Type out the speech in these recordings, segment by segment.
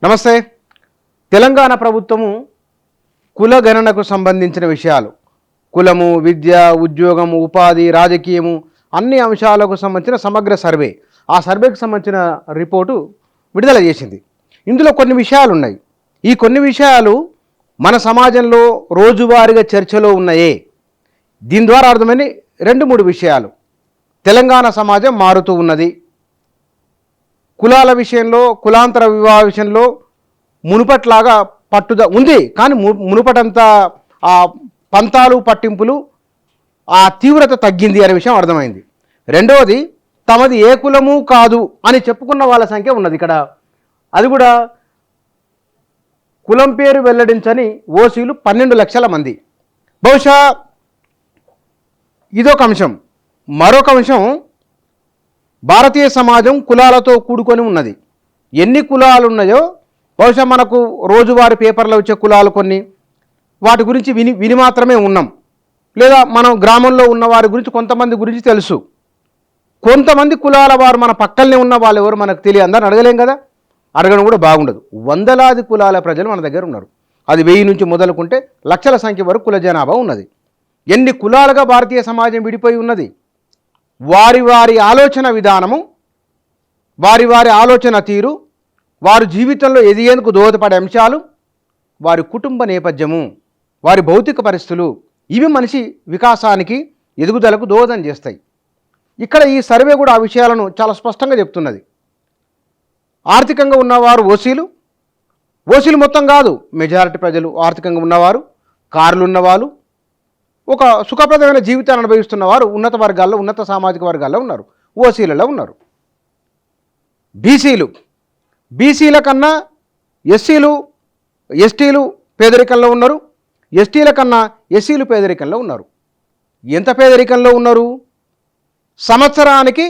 నమస్తే. తెలంగాణ ప్రభుత్వము కుల గణనకు సంబంధించిన విషయాలు, కులము, విద్య, ఉద్యోగము, ఉపాధి, రాజకీయము అన్ని అంశాలకు సంబంధించిన సమగ్ర సర్వే, ఆ సర్వేకి సంబంధించిన రిపోర్టు విడుదల చేసింది. ఇందులో కొన్ని విషయాలు ఉన్నాయి. ఈ కొన్ని విషయాలు మన సమాజంలో రోజువారీగా చర్చలో ఉన్నాయే. దీని ద్వారా అర్థమైన 2-3 విషయాలు. తెలంగాణ సమాజం మారుతూ ఉన్నది. కులాల విషయంలో, కులాంతర వివాహ విషయంలో మునుపట్లాగా పట్టుద ఉంది, కానీ మునుపటంత ఆ పంతాలు పట్టింపులు ఆ తీవ్రత తగ్గింది అనే విషయం అర్థమైంది. రెండవది, తమది ఏ కులము కాదు అని చెప్పుకున్న వాళ్ళ సంఖ్య ఉన్నది ఇక్కడ. అది కూడా కులం పేరు వెల్లడించని ఓసీలు 12 లక్షల మంది. బహుశా ఇదొక అంశం. మరొక అంశం, భారతీయ సమాజం కులాలతో కూడుకొని ఉన్నది. ఎన్ని కులాలు ఉన్నాయో బహుశా మనకు రోజువారీ పేపర్లో వచ్చే కులాలు కొన్ని, వాటి గురించి విని మాత్రమే ఉన్నాం. లేదా మనం గ్రామంలో ఉన్న వారి గురించి కొంతమంది గురించి తెలుసు. కొంతమంది కులాల వారు మన పక్కనే ఉన్న వాళ్ళు ఎవరు మనకు తెలియదు. అందరిని అడగలేం కదా, అడగడం కూడా బాగుండదు. వందలాది కులాల ప్రజలు మన దగ్గర ఉన్నారు. అది 1000 నుంచి మొదలుకుంటే లక్షల సంఖ్య వరకు కుల జనాభా ఉన్నది. ఎన్ని కులాలుగా భారతీయ సమాజం విడిపోయి ఉన్నది. వారి వారి ఆలోచన విధానము, వారి వారి ఆలోచన తీరు, వారి జీవితంలో ఎదిగేందుకు దోహదపడే అంశాలు, వారి కుటుంబ నేపథ్యము, వారి భౌతిక పరిస్థితులు, ఇవి మనిషి వికాసానికి, ఎదుగుదలకు దోహదం చేస్తాయి. ఇక్కడ ఈ సర్వే కూడా ఆ విషయాలను చాలా స్పష్టంగా చెప్తున్నది. ఆర్థికంగా ఉన్నవారు ఓసీలు మొత్తం కాదు, మెజారిటీ ప్రజలు ఆర్థికంగా ఉన్నవారు, కార్లు ఉన్నవాళ్ళు, ఒక సుఖప్రదమైన జీవితాన్ని అనుభవిస్తున్న వారు ఉన్నత వర్గాల్లో, ఉన్నత సామాజిక వర్గాల్లో ఉన్నారు, ఓసీలలో ఉన్నారు. బీసీల కన్నా ఎస్టీలు పేదరికంలో ఉన్నారు. ఎస్టీల కన్నా ఎస్సీలు పేదరికంలో ఉన్నారు. ఎంత పేదరికంలో ఉన్నారు? సంవత్సరానికి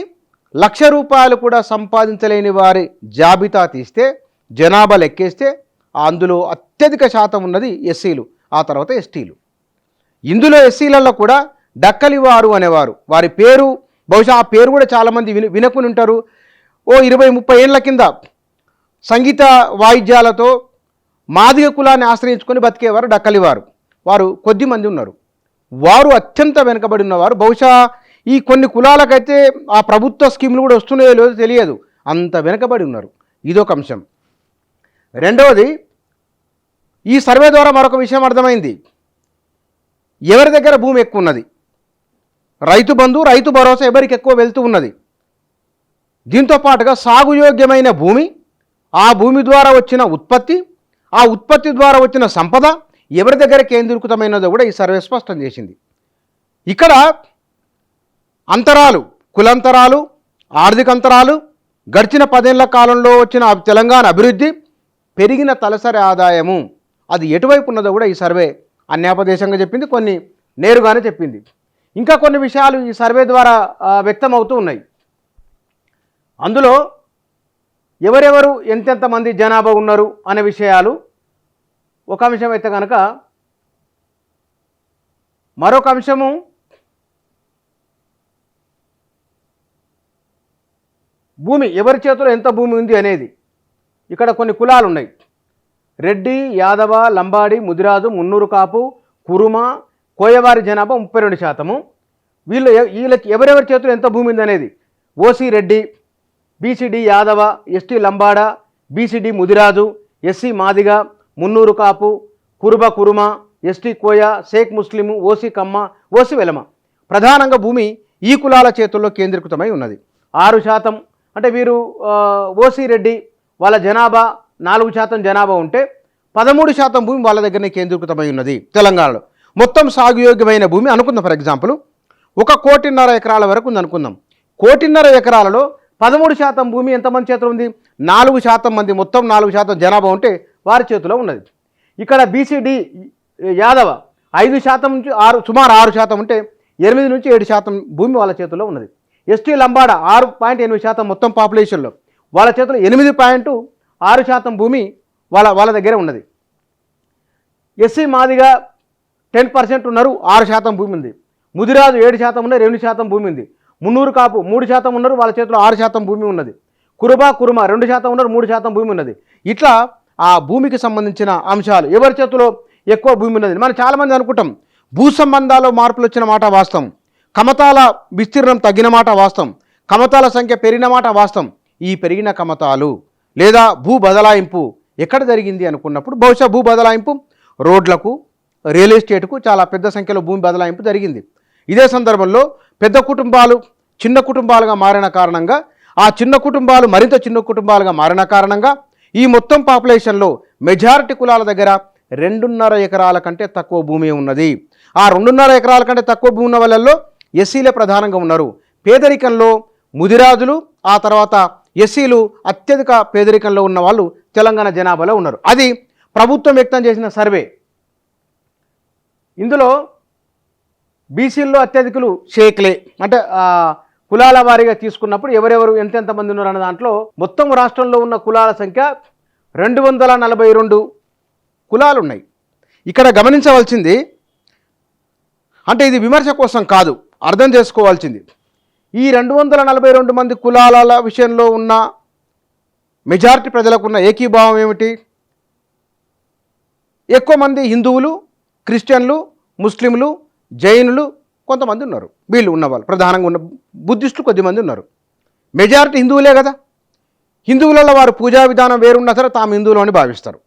₹1,00,000 కూడా సంపాదించలేని వారి జాబితా తీస్తే, జనాభా లెక్కేస్తే అందులో అత్యధిక శాతం ఉన్నది ఎస్సీలు, ఆ తర్వాత ఎస్టీలు. ఇందులో ఎస్సీలలో కూడా డక్కలివారు అనేవారు, వారి పేరు బహుశా ఆ పేరు కూడా చాలామంది వినకుని ఉంటారు. ఓ 20-30 ఏళ్ల కింద సంగీత వాయిద్యాలతో మాదిగ కులాన్ని ఆశ్రయించుకొని బతికేవారు డక్కలివారు. వారు కొద్దిమంది ఉన్నారు. వారు అత్యంత వెనుకబడి ఉన్నవారు. బహుశా ఈ కొన్ని కులాలకైతే ఆ ప్రభుత్వ స్కీములు కూడా వస్తున్నాయో లేదో తెలియదు, అంత వెనుకబడి ఉన్నారు. ఇదొక అంశం. రెండవది, ఈ సర్వే ద్వారా మరొక విషయం అర్థమైంది. ఎవరి దగ్గర భూమి ఎక్కువ ఉన్నది? రైతు బంధు, రైతు భరోసా ఎవరికి ఎక్కువ వెళ్తూ ఉన్నది? దీంతో పాటుగా సాగుయోగ్యమైన భూమి, ఆ భూమి ద్వారా వచ్చిన ఉత్పత్తి, ఆ ఉత్పత్తి ద్వారా వచ్చిన సంపద ఎవరి దగ్గర కేంద్రీకృతమైనదో కూడా ఈ సర్వే స్పష్టం చేసింది. ఇక్కడ అంతరాలు, కులాంతరాలు, ఆర్థిక అంతరాలు, గడిచిన 10 ఏళ్ల కాలంలో వచ్చిన తెలంగాణ అభివృద్ధి, పెరిగిన తలసరి ఆదాయము, అది ఎటువైపు ఉన్నదో కూడా ఈ సర్వే అన్యాపదేశంగా చెప్పింది, కొన్ని నేరుగానే చెప్పింది. ఇంకా కొన్ని విషయాలు ఈ సర్వే ద్వారా వ్యక్తమవుతూ ఉన్నాయి. అందులో ఎవరెవరు ఎంతెంతమంది జనాభా ఉన్నారు అనే విషయాలు ఒక అంశం అయితే కనుక, మరొక అంశము భూమి, ఎవరి చేతిలో ఎంత భూమి ఉంది అనేది. ఇక్కడ కొన్ని కులాలు ఉన్నాయి. రెడ్డి, యాదవ, లంబాడి, ముదిరాజు, మున్నూరు కాపు, కురుమ, కోయవారి జనాభా 32%. వీళ్ళకి ఎవరెవరి చేతులు ఎంత భూమి ఉంది అనేది. OC Reddy, BCD Yadava, ST Lambada, BCD Mudiraju, SC Madiga, Munnuru Kapu, Kuruma, ST Koya, Sheikh Muslim, OC Kamma, OC Velama. ప్రధానంగా భూమి ఈ కులాల చేతుల్లో కేంద్రీకృతమై ఉన్నది. 6%. అంటే వీరు ఓసీ రెడ్డి వాళ్ళ జనాభా 4% జనాభా ఉంటే 13% భూమి వాళ్ళ దగ్గరనే కేంద్రీకృతమై ఉన్నది తెలంగాణలో. మొత్తం సాగుయోగ్యమైన భూమి అనుకుందాం, ఫర్ ఎగ్జాంపుల్ 1.5 ఎకరాల వరకు ఉంది అనుకుందాం. 1.5 ఎకరాలలో 13% భూమి ఎంతమంది చేతిలో ఉంది? 4% మంది, మొత్తం 4% జనాభా ఉంటే వారి చేతిలో ఉన్నది. ఇక్కడ బీసీడీ యాదవ 5% నుంచి సుమారు 6% ఉంటే 8 నుంచి 7% భూమి వాళ్ళ చేతిలో ఉన్నది. ఎస్టీ లంబాడ 6.8% మొత్తం పాపులేషన్లో, వాళ్ళ చేతిలో 8.6% భూమి వాళ్ళ దగ్గరే ఉన్నది. ఎస్సీ మాదిగా 10% ఉన్నారు, 6% భూమి ఉంది. ముదిరాజు 7% ఉన్నారు, 2% భూమి ఉంది. మున్నూరు కాపు 3% ఉన్నారు, వాళ్ళ చేతిలో 6% భూమి ఉన్నది. కురుమ 2% ఉన్నారు, 3% భూమి ఉన్నది. ఇట్లా ఆ భూమికి సంబంధించిన అంశాలు, ఎవరి చేతిలో ఎక్కువ భూమి ఉన్నది. మనం చాలామంది అనుకుంటాం భూ సంబంధాల్లో మార్పులు వచ్చిన మాట వాస్తవం, కమతాల విస్తీర్ణం తగ్గిన మాట వాస్తవం, కమతాల సంఖ్య పెరిగిన మాట వాస్తవం. ఈ పెరిగిన కమతాలు లేదా భూ బదలాయింపు ఎక్కడ జరిగింది అనుకున్నప్పుడు బహుశా భూ బదలాయింపు రోడ్లకు, రియల్ ఎస్టేట్కు చాలా పెద్ద సంఖ్యలో భూమి బదలాయింపు జరిగింది. ఇదే సందర్భంలో పెద్ద కుటుంబాలు చిన్న కుటుంబాలుగా మారిన కారణంగా, ఆ చిన్న కుటుంబాలు మరింత చిన్న కుటుంబాలుగా మారిన కారణంగా ఈ మొత్తం పాపులేషన్లో మెజారిటీ కులాల దగ్గర 2.5 ఎకరాల కంటే తక్కువ భూమి ఉన్నది. ఆ 2.5 ఎకరాల కంటే తక్కువ భూమి ఉన్న వాళ్ళల్లో ఎస్సీలే ప్రధానంగా ఉన్నారు. పేదరికంలో ముదిరాజులు, ఆ తర్వాత ఎస్సీలు అత్యధిక పేదరికంలో ఉన్న వాళ్ళు తెలంగాణ జనాభాలో ఉన్నారు. అది ప్రభుత్వం వ్యక్తం చేసిన సర్వే. ఇందులో బీసీల్లో అత్యధికులు షేక్లే, అంటే కులాల వారీగా తీసుకున్నప్పుడు ఎవరెవరు ఎంతెంతమంది ఉన్నారు అన్న దాంట్లో మొత్తం రాష్ట్రంలో ఉన్న కులాల సంఖ్య 242 కులాలు ఉన్నాయి. ఇక్కడ గమనించవలసింది, అంటే ఇది విమర్శ కోసం కాదు, అర్థం చేసుకోవాల్సింది, ఈ 242 మంది కులాల విషయంలో ఉన్న మెజారిటీ ప్రజలకు ఉన్న ఏకీభావం ఏమిటి? ఎక్కువ మంది హిందువులు, క్రిస్టియన్లు, ముస్లింలు, జైనులు కొంతమంది ఉన్నారు. వీళ్ళు ఉన్నవాళ్ళు ప్రధానంగా ఉన్న బుద్ధిస్టులు కొద్దిమంది ఉన్నారు. మెజారిటీ హిందువులే కదా. హిందువులలో వారు పూజా విధానం వేరున్నా సరే తాము హిందువులు అని భావిస్తారు.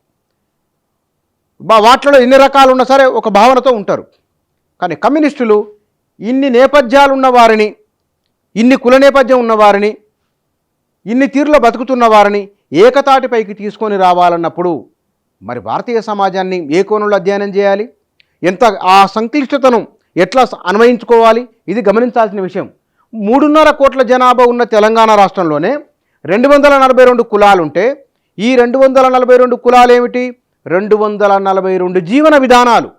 వాటిలో ఎన్ని రకాలు ఉన్నా సరే ఒక భావనతో ఉంటారు. కానీ కమ్యూనిస్టులు ఇన్ని నేపథ్యాలు ఉన్నవారిని, ఇన్ని కుల నేపథ్యం ఉన్నవారిని, ఇన్ని తీరులో బతుకుతున్న వారిని ఏకతాటిపైకి తీసుకొని రావాలన్నప్పుడు మరి భారతీయ సమాజాన్ని ఏ కోణంలో అధ్యయనం చేయాలి, ఎంత ఆ సంక్లిష్టతను ఎట్లా అన్వయించుకోవాలి, ఇది గమనించాల్సిన విషయం. 3.5 కోట్ల జనాభా ఉన్న తెలంగాణ రాష్ట్రంలోనే 242 కులాలుంటే ఈ 242 కులాలు ఏమిటి? 242 జీవన విధానాలు.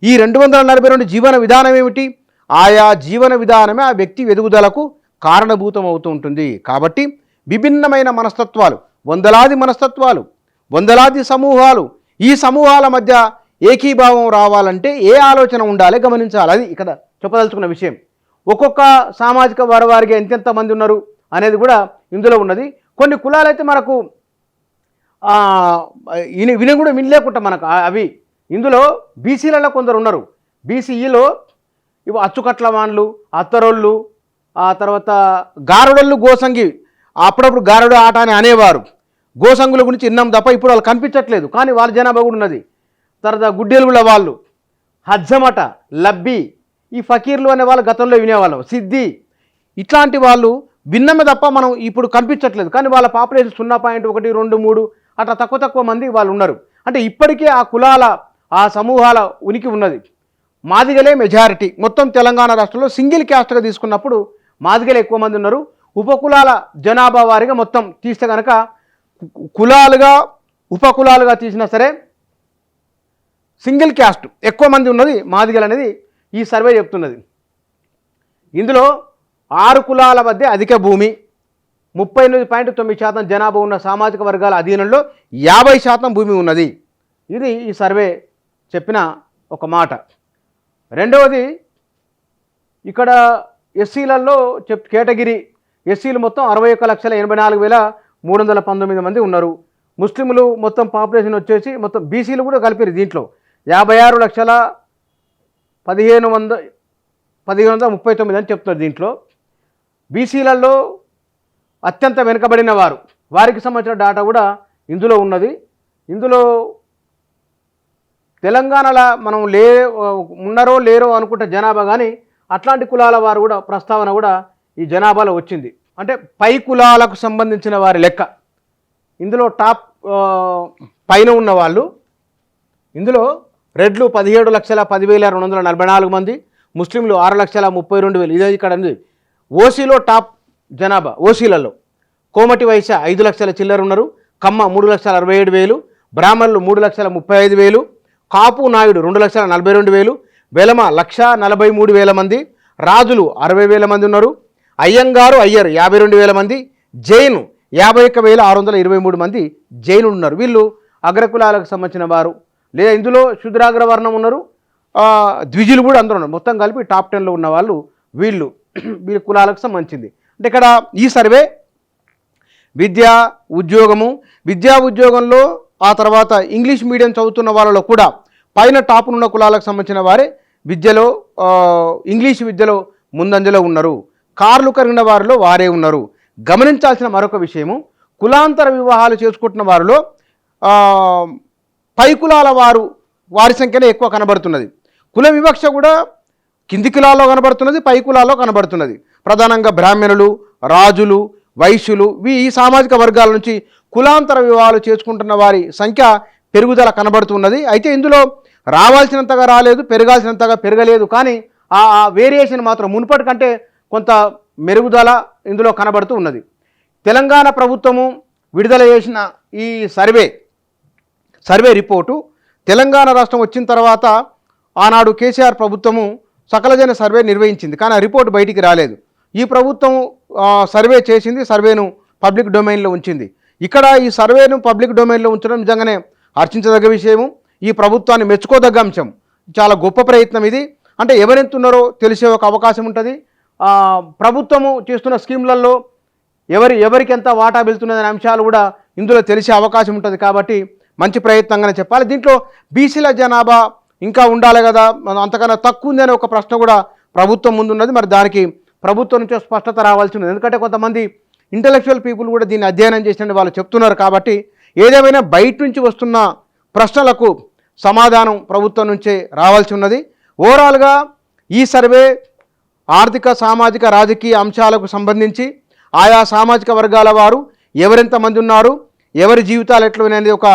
ఈ 242 జీవన విధానం ఏమిటి? ఆయా జీవన విధానమే ఆ వ్యక్తి ఎదుగుదలకు కారణభూతం అవుతూ ఉంటుంది. కాబట్టి విభిన్నమైన మనస్తత్వాలు, వందలాది మనస్తత్వాలు, వందలాది సమూహాలు, ఈ సమూహాల మధ్య ఏకీభావం రావాలంటే ఏ ఆలోచన ఉండాలి గమనించాలి. అది ఇక్కడ చెప్పదలుచుకున్న విషయం. ఒక్కొక్క సామాజిక వారికి ఎంతెంత మంది ఉన్నారు అనేది కూడా ఇందులో ఉన్నది. కొన్ని కులాలు అయితే మనకు విని కూడా వినలేకుండా మనకు అవి. ఇందులో బీసీలలో కొందరు ఉన్నారు. బీసీఈలో ఇవి అచ్చుకట్లవాన్లు, అత్తరోళ్ళు, ఆ తర్వాత గారుడళ్ళు, గోసంగి, అప్పుడప్పుడు గారుడు ఆట అని అనేవారు. గోసంగుల గురించి విన్నాం తప్ప ఇప్పుడు వాళ్ళు కనిపించట్లేదు, కానీ వాళ్ళ జనాభా కూడా ఉన్నది. తర్వాత గుడ్డేలుగుల వాళ్ళు, హజ్జమట, లబ్బి, ఈ ఫకీర్లు అనే వాళ్ళు గతంలో వినేవాళ్ళం, సిద్ధి, ఇట్లాంటి వాళ్ళు విన్నమే తప్ప మనం ఇప్పుడు కనిపించట్లేదు. కానీ వాళ్ళ పాపులేషన్ 0.1, 2, 3 అట్లా తక్కువ మంది వాళ్ళు ఉన్నారు. అంటే ఇప్పటికే ఆ కులాల, ఆ సమూహాల ఉనికి ఉన్నది. మాదిగలే మెజారిటీ మొత్తం తెలంగాణ రాష్ట్రంలో. సింగిల్ క్యాస్ట్గా తీసుకున్నప్పుడు మాదిగలే ఎక్కువ మంది ఉన్నారు. ఉపకులాల జనాభా వారిగా మొత్తం తీస్తే కనుక కులాలుగా, ఉపకులాలుగా తీసినా సరే సింగిల్ క్యాస్ట్ ఎక్కువ మంది ఉన్నది మాదిగలు అనేది ఈ సర్వే చెప్తున్నది. ఇందులో 6 కులాల మధ్య అధిక భూమి, 38.9% జనాభా ఉన్న సామాజిక వర్గాల అధీనంలో 50% భూమి ఉన్నది. ఇది ఈ సర్వే చెప్పిన ఒక మాట. రెండవది, ఇక్కడ ఎస్సీలలో కేటగిరీ ఎస్సీలు మొత్తం 61,84,319 మంది ఉన్నారు. ముస్లింలు మొత్తం పాపులేషన్ వచ్చేసి మొత్తం బీసీలు కూడా కలిపారు దీంట్లో 56,15,139 అని చెప్తున్నారు. దీంట్లో బీసీలలో అత్యంత వెనుకబడిన వారికి సంబంధించిన డాటా కూడా ఇందులో ఉన్నది. ఇందులో తెలంగాణలో మనం ఉన్నారో లేరో అనుకుంటే జనాభా, కానీ అట్లాంటి కులాల వారు కూడా ప్రస్తావన కూడా ఈ జనాభాలో వచ్చింది. అంటే పై కులాలకు సంబంధించిన వారి లెక్క. ఇందులో టాప్ పైన ఉన్న వాళ్ళు, ఇందులో రెడ్లు 17,10,244 మంది, ముస్లింలు 6,32,000. ఇదే ఇక్కడ ఉంది. ఓసీలో టాప్ జనాభా, ఓసీలలో కోమటి వైశ్య 5 లక్షల చిల్లర ఉన్నారు, కమ్మ 3,67,000, బ్రాహ్మణులు 3,35,000, కాపు నాయుడు 2,42,000, వెలమ 1,43,000 మంది, రాజులు 60,000 మంది ఉన్నారు, అయ్యంగారు 52,000 మంది, జైను 51,623 మంది జైనులు ఉన్నారు. వీళ్ళు అగ్రకులాలకు సంబంధించిన వారు. లేదా ఇందులో శూద్రాగ్రవర్ణం ఉన్నారు, ద్విజులు కూడా అందరూ ఉన్నారు. మొత్తం కలిపి టాప్ 10లో ఉన్న వాళ్ళు వీళ్ళు కులాలకు సంబంధించింది. అంటే ఇక్కడ ఈ సర్వే విద్యా ఉద్యోగంలో ఆ తర్వాత ఇంగ్లీష్ మీడియం చదువుతున్న వాళ్ళలో కూడా పైన టాపునున్న కులాలకు సంబంధించిన వారే విద్యలో ఇంగ్లీష్ విద్యలో ముందంజలో ఉన్నారు. కార్లు కరిగిన వారిలో వారే ఉన్నారు. గమనించాల్సిన మరొక విషయము, కులాంతర వివాహాలు చేసుకుంటున్న వారిలో పై కులాల వారి సంఖ్యనే ఎక్కువ కనబడుతున్నది. కుల వివక్ష కూడా కింది కులాల్లో కనబడుతున్నది, పై కులాల్లో కనబడుతున్నది. ప్రధానంగా బ్రాహ్మణులు, రాజులు, వైశ్యులు ఈ సామాజిక వర్గాల నుంచి కులాంతర వివాహాలు చేసుకుంటున్న వారి సంఖ్య పెరుగుదల కనబడుతున్నది. అయితే ఇందులో రావాల్సినంతగా రాలేదు, పెరగాల్సినంతగా పెరగలేదు. కానీ ఆ వేరియేషన్ మాత్రం మునుపటి కంటే కొంత మెరుగుదల ఇందులో కనబడుతూ ఉన్నది. తెలంగాణ ప్రభుత్వము విడుదల చేసిన ఈ సర్వే రిపోర్టు తెలంగాణ రాష్ట్రం వచ్చిన తర్వాత ఆనాడు కేసీఆర్ ప్రభుత్వము సకలజన సర్వే నిర్వహించింది. కానీ ఆ రిపోర్ట్ బయటికి రాలేదు. ఈ ప్రభుత్వం సర్వే చేసింది, సర్వేను పబ్లిక్ డొమైన్లో ఉంచింది. ఇక్కడ ఈ సర్వేను పబ్లిక్ డొమైన్లో ఉంచడం నిజంగానే హర్షించదగ్గ విషయము, ఈ ప్రభుత్వాన్ని మెచ్చుకోదగ్గ అంశం. చాలా గొప్ప ప్రయత్నం ఇది. అంటే ఎవరెంతున్నారో తెలిసే ఒక అవకాశం ఉంటుంది. ప్రభుత్వము చేస్తున్న స్కీమ్లలో ఎవరికి ఎంత వాటా వెళ్తున్నదనే అంశాలు కూడా ఇందులో తెలిసే అవకాశం ఉంటుంది. కాబట్టి మంచి ప్రయత్నంగానే చెప్పాలి. దీంట్లో బీసీల జనాభా ఇంకా ఉండాలి కదా, అంతకన్నా తక్కువ ఉందనే ఒక ప్రశ్న కూడా ప్రభుత్వం ముందున్నది. మరి దానికి ప్రభుత్వం నుంచి స్పష్టత రావాల్సి ఉంది. ఎందుకంటే కొంతమంది ఇంటలెక్చువల్ పీపుల్ కూడా దీన్ని అధ్యయనం చేసిన వాళ్ళు చెప్తున్నారు. కాబట్టి ఏదేమైనా బయట నుంచి వస్తున్న ప్రశ్నలకు సమాధానం ప్రభుత్వం నుంచే రావాల్సి ఉన్నది. ఓవరాల్గా ఈ సర్వే ఆర్థిక, సామాజిక, రాజకీయ అంశాలకు సంబంధించి ఆయా సామాజిక వర్గాల వారు ఎవరెంతమంది ఉన్నారు, ఎవరి జీవితాలు ఎట్లనేది ఒక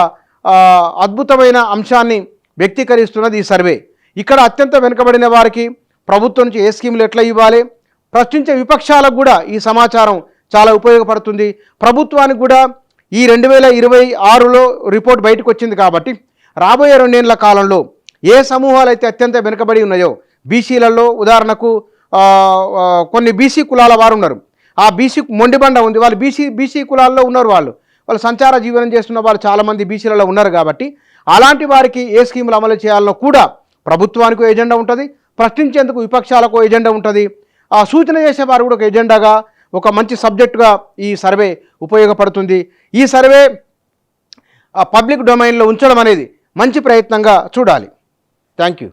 అద్భుతమైన అంశాన్ని వ్యక్తీకరిస్తున్నది ఈ సర్వే. ఇక్కడ అత్యంత వెనుకబడిన వారికి ప్రభుత్వం నుంచి ఏ స్కీములు ఎట్లా ఇవ్వాలి, ప్రశ్నించే విపక్షాలకు కూడా ఈ సమాచారం చాలా ఉపయోగపడుతుంది. ప్రభుత్వానికి కూడా ఈ 2026లో రిపోర్ట్ బయటకు వచ్చింది. కాబట్టి రాబోయే 2 ఏళ్ల కాలంలో ఏ సమూహాలు అయితే అత్యంత వెనుకబడి ఉన్నాయో, బీసీలలో ఉదాహరణకు కొన్ని బీసీ కులాల వారు ఉన్నారు. ఆ బీసీ మొండిబండ ఉంది, వాళ్ళు బీసీ కులాల్లో ఉన్నారు. వాళ్ళు సంచార జీవనం చేస్తున్న వాళ్ళు చాలామంది బీసీలలో ఉన్నారు. కాబట్టి అలాంటి వారికి ఏ స్కీములు అమలు చేయాలో కూడా ప్రభుత్వానికి ఎజెండా ఉంటుంది, ప్రశ్నించేందుకు విపక్షాలకు ఎజెండా ఉంటుంది, ఆ సూచన చేసే వారు కూడా ఒక ఎజెండాగా, ఒక మంచి సబ్జెక్టుగా ఈ సర్వే ఉపయోగపడుతుంది. ఈ సర్వే పబ్లిక్ డొమైన్లో ఉంచడం అనేది మంచి ప్రయత్నంగా చూడాలి. Thank you.